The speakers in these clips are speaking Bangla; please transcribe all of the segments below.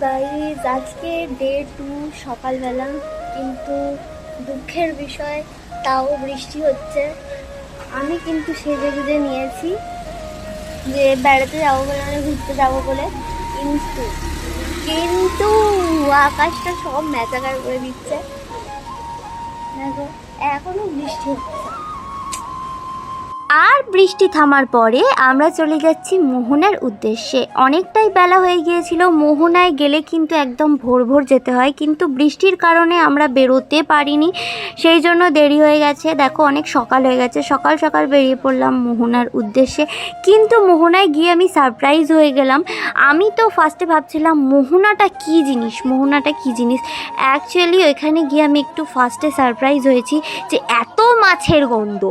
গাইজ আজকে ডে 2 সকালবেলা, কিন্তু দুঃখের বিষয় তাও বৃষ্টি হচ্ছে। আমি কিন্তু সেজে গুজে নিয়েছি যে বেড়াতে যাবো বলে, মানে ঘুরতে যাবো বলে, কিন্তু কিন্তু আকাশটা সব ম্যাচাকার করে দিচ্ছে। দেখো এখনো বৃষ্টি হচ্ছে। আর বৃষ্টি থামার পরে আমরা চলে যাচ্ছি মোহনার উদ্দেশ্যে। অনেকটাই বেলা হয়ে গিয়েছিল। মোহনায় গেলে কিন্তু একদম ভোর ভোর যেতে হয়, কিন্তু বৃষ্টির কারণে আমরা বেরোতে পারিনি, সেই জন্য দেরি হয়ে গেছে। দেখো অনেক সকাল হয়ে গেছে, সকাল সকাল বেরিয়ে পড়লাম মোহনার উদ্দেশ্যে। কিন্তু মোহনায় গিয়ে আমি সারপ্রাইজ হয়ে গেলাম। আমি তো ফার্স্টে ভাবছিলাম মোহনাটা কী জিনিস, মোহনাটা কী জিনিস। অ্যাকচুয়ালি ওইখানে গিয়ে আমি একটু ফার্স্টে সারপ্রাইজ হয়েছি যে এত মাছের গন্ধ,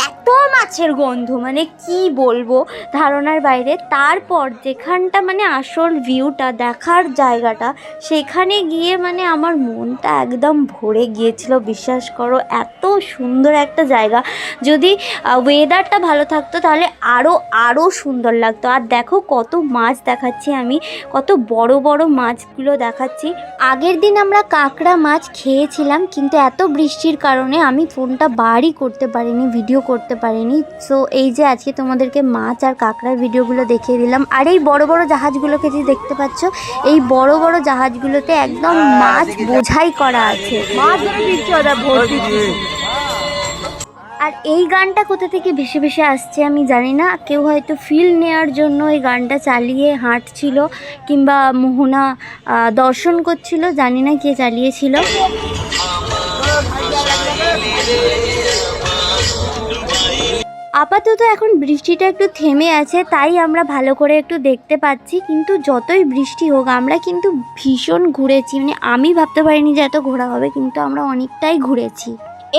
এত মাছের গন্ধ, মানে কি বলবো, ধারণার বাইরে। তারপর যেখানটা মানে আসল ভিউটা দেখার জায়গাটা, সেখানে গিয়ে মানে আমার মনটা একদম ভরে গিয়েছিল, বিশ্বাস করো। এত সুন্দর একটা জায়গা, যদি ওয়েদারটা ভালো থাকতো তাহলে আরও সুন্দর লাগতো। আর দেখো কত মাছ দেখাচ্ছি আমি, কত বড় বড় মাছগুলো দেখাচ্ছি। আগের দিন আমরা কাঁকড়া মাছ খেয়েছিলাম, কিন্তু এত বৃষ্টির কারণে আমি ফোনটা বারই করতে পারিনি, ভিডিও করতে পারিনি। সো এই যে আজকে তোমাদেরকে মাছ আর কাঁকড়ার ভিডিওগুলো দেখিয়ে দিলাম। আর এই বড় বড় জাহাজগুলোকে যে দেখতে পাচ্ছ, এই বড় বড় জাহাজগুলোতে একদম মাছ বোঝাই করা আছে। আর এই গানটা কোথা থেকে ভেসে ভেসে আসছে আমি জানি না, কেউ হয়তো ফিল নেওয়ার জন্য এই গানটা চালিয়ে হাঁটছিল কিংবা মোহনা দর্শন করছিল, জানি না কে চালিয়েছিল। আপাতত এখন বৃষ্টিটা একটু থেমে আছে, তাই আমরা ভালো করে একটু দেখতে পাচ্ছি। কিন্তু যতই বৃষ্টি হোক আমরা কিন্তু ভীষণ ঘুরেছি, মানে আমি ভাবতে পারিনি যে এত ঘোরা হবে, কিন্তু আমরা অনেকটাই ঘুরেছি।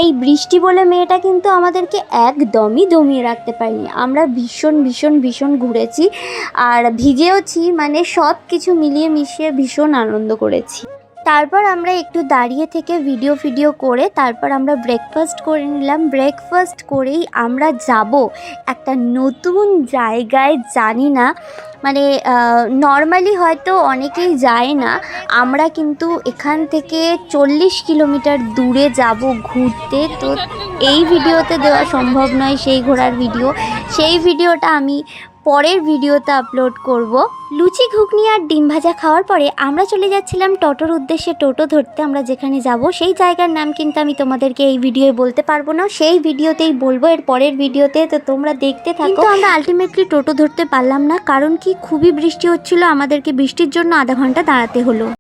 এই বৃষ্টি বলে মেয়েটা কিন্তু আমাদেরকে একদমই দমিয়ে রাখতে পারিনি। আমরা ভীষণ ভীষণ ভীষণ ঘুরেছি আর ভিজেওছি, মানে সব কিছু মিলিয়ে মিশিয়ে ভীষণ আনন্দ করেছি। তারপর আমরা একটু দাঁড়িয়ে থেকে ভিডিও করে তারপর আমরা ব্রেকফাস্ট করে নিলাম। ব্রেকফাস্ট করেই আমরা যাব একটা নতুন জায়গায়, জানি না মানে নর্মালি হয়তো অনেকেই যায় না, আমরা কিন্তু এখান থেকে 40 কিলোমিটার দূরে যাব ঘুরতে। তো এই ভিডিওতে দেওয়া সম্ভব নয় সেই ঘোরার ভিডিও, সেই ভিডিওটা আমি পরের ভিডিওতে আপলোড করব। লুচি ঘুগনি আর ডিম ভাজা খাওয়ার পরে আমরা চলে যাচ্ছিলাম টোটোর উদ্দেশ্যে, টোটো ধরতে। আমরা যেখানে যাব সেই জায়গার নাম কিন্তু আমি তোমাদেরকে এই ভিডিওয়ে বলতে পারবো না, সেই ভিডিওতেই বলবো, এর পরের ভিডিওতে। তো তোমরা দেখতে থাকো। কিন্তু আমরা আলটিমেটলি টোটো ধরতে পারলাম না, কারণ কি খুবই বৃষ্টি হচ্ছিল, আমাদেরকে বৃষ্টির জন্য আধা ঘন্টা দাঁড়াতে হলো।